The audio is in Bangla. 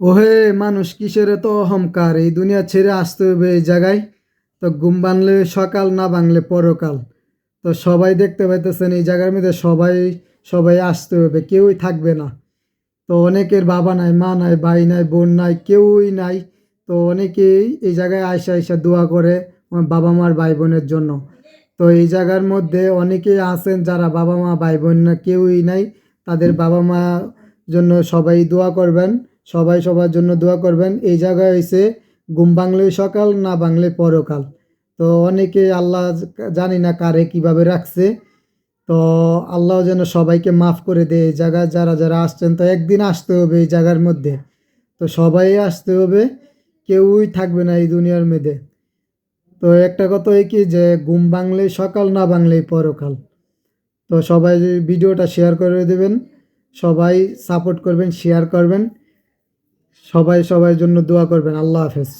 ওহে মানুষ কিসের এত অহংকার, এই দুনিয়া ছেড়ে আসতে হবে এই জায়গায়। তো ঘুম ভাঙলে সকাল, না ভাঙলে পরকাল। তো সবাই দেখতে পাইতেছেন এই জায়গার মধ্যে সবাই সবাই আসতে হবে, কেউই থাকবে না। তো অনেকের বাবা নাই, মা নাই, ভাই নাই, বোন নাই, কেউই নাই। তো অনেকেই এই জায়গায় আইসা আইসা দোয়া করে আমার বাবা মার ভাই বোনের জন্য। তো এই জায়গার মধ্যে অনেকেই আছেন যারা বাবা মা ভাই বোন না কেউই নাই, তাদের বাবা মা জন্য সবাই দোয়া করবেন। সবাই সবার জন্য দোয়া করবেন। এই জায়গায় হইছে ঘুম ভাঙলে সকাল, না ভাঙলে পরকাল। তো অনেকে আল্লাহ জানি না কারে কিভাবে রাখছে। তো আল্লাহ যেন সবাইকে মাফ করে দেয়। এই জায়গায় যারা যারা আসছেন, তো একদিন আসতে হবে এই জায়গার মধ্যে। তো সবাই আসতে হবে, কেউই থাকবে না এই দুনিয়ার মধ্যে। তো একটা কথা এই কি যে ঘুম ভাঙলেই সকাল, না ভাঙলেই পরকাল। তো সবাই ভিডিওটা শেয়ার করে দেবেন, সবাই সাপোর্ট করবেন, শেয়ার করবেন, সবাই সবার জন্য দোয়া করবেন। আল্লাহ হাফেজ।